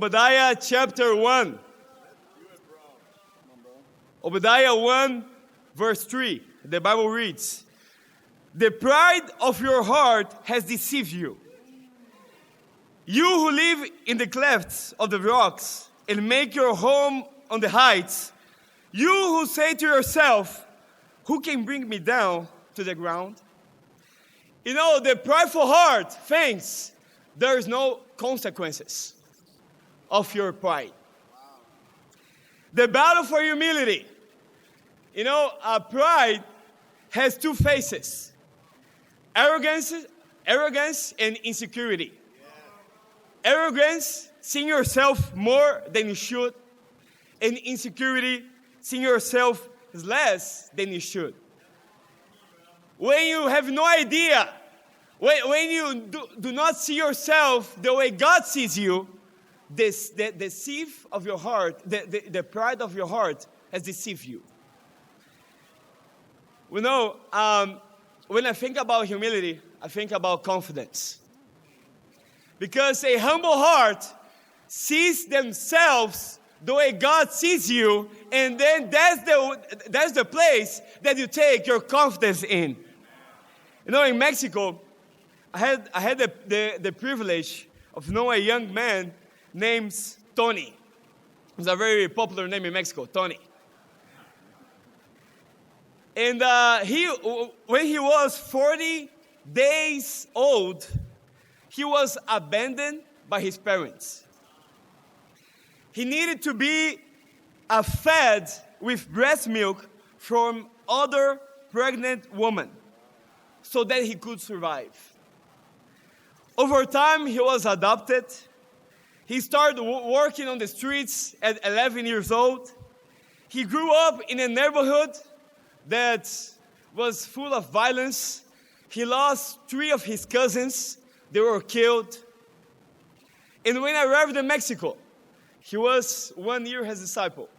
Obadiah chapter 1. Obadiah 1, verse 3. The Bible reads, "The pride of your heart has deceived you. You who live in the clefts of the rocks and make your home on the heights, you who say to yourself, who can bring me down to the ground?" You know, the prideful heart thinks there is no consequences of your pride. The battle for humility. You know, pride has two faces. Arrogance and insecurity. Arrogance, seeing yourself more than you should. And insecurity, seeing yourself less than you should. When you have no idea, when you do not see yourself the way God sees you, the deceit of your heart, the pride of your heart has deceived you. You know, when I think about humility, I think about confidence. Because a humble heart sees themselves the way God sees you, and then that's the place that you take your confidence in. You know, in Mexico, I had the privilege of knowing a young man named Tony. It's a very popular name in Mexico, Tony. And when he was 40 days old, he was abandoned by his parents. He needed to be fed with breast milk from other pregnant women so that he could survive. Over time, he was adopted. He started working on the streets at 11 years old. He grew up in a neighborhood that was full of violence. He lost 3 of his cousins. They were killed. And when I arrived in Mexico, he was 1 year his disciple.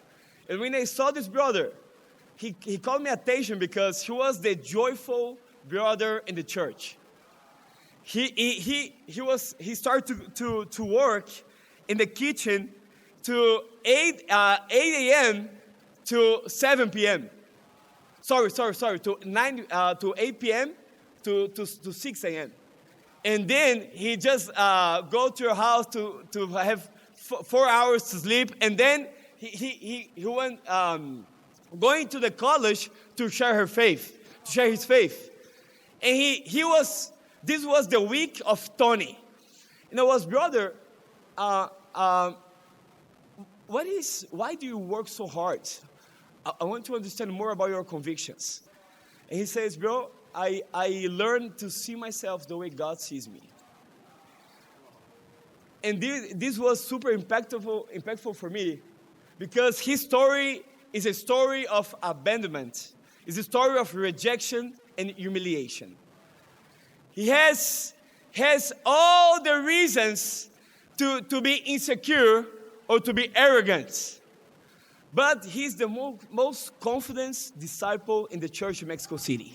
And when I saw this brother, he called me attention because he was the joyful brother in the church. He started to work in the kitchen to 8 a.m. to 7 p.m. Sorry, to 8 p.m. to 6 a.m. And then he just go to your house to have 4 hours to sleep, and then he went going to the college to share his faith. And this was the week of Tony. And I was, brother, why do you work so hard? I want to understand more about your convictions. And he says, bro, I learned to see myself the way God sees me. And this was super impactful for me, because his story is a story of abandonment. It's a story of rejection and humiliation. He has all the reasons to be insecure or to be arrogant. But he's the most confident disciple in the church in Mexico City.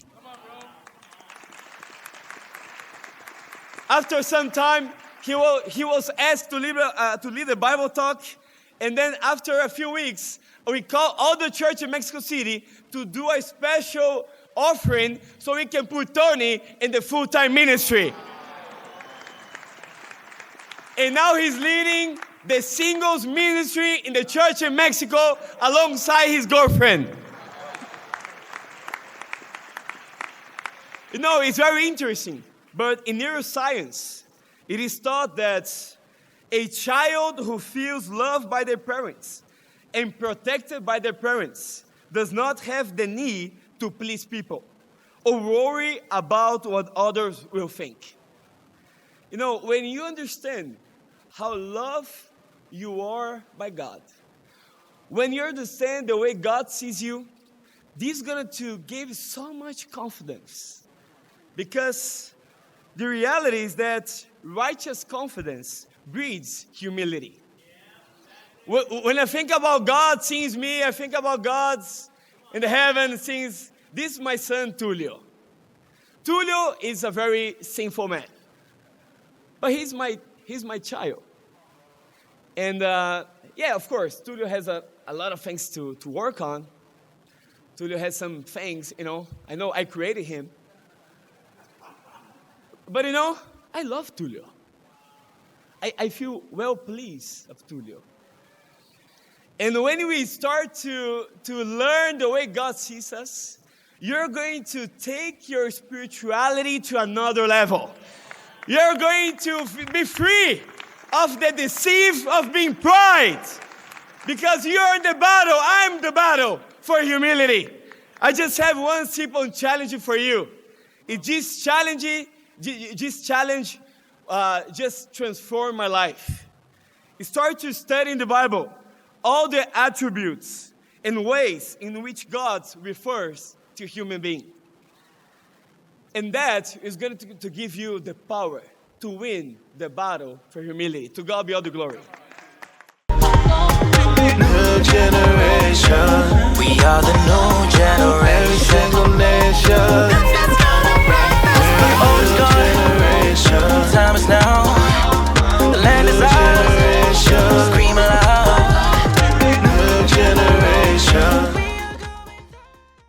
After some time, he was asked to lead a Bible talk. And then after a few weeks, we called all the church in Mexico City to do a special offering so we can put Tony in the full-time ministry. And now he's leading the singles ministry in the church in Mexico alongside his girlfriend. You know, it's very interesting. But in neuroscience, it is thought that a child who feels loved by their parents and protected by their parents does not have the need to please people or worry about what others will think. You know, when you understand how loved you are by God, when you understand the way God sees you, this is going to give you so much confidence. Because the reality is that righteous confidence breeds humility. When I think about God seeing me, I think about God's in the heaven seeing, this is my son Tulio. Tulio is a very sinful man. But he's my child. And yeah, of course, Tulio has a lot of things to work on. Tulio has some things, I know I created him. But I love Tulio. I feel well pleased of Tulio. And when we start to learn the way God sees us, you're going to take your spirituality to another level. You're going to be free of the deceit of being pride. Because you're in the battle, I'm the battle for humility. I just have one simple challenge for you. This challenge just transformed my life. Start to study in the Bible all the attributes and ways in which God refers to human being. And that is going to give you the power to win the battle for humility. To God be all the glory. New generation, we are the new generation.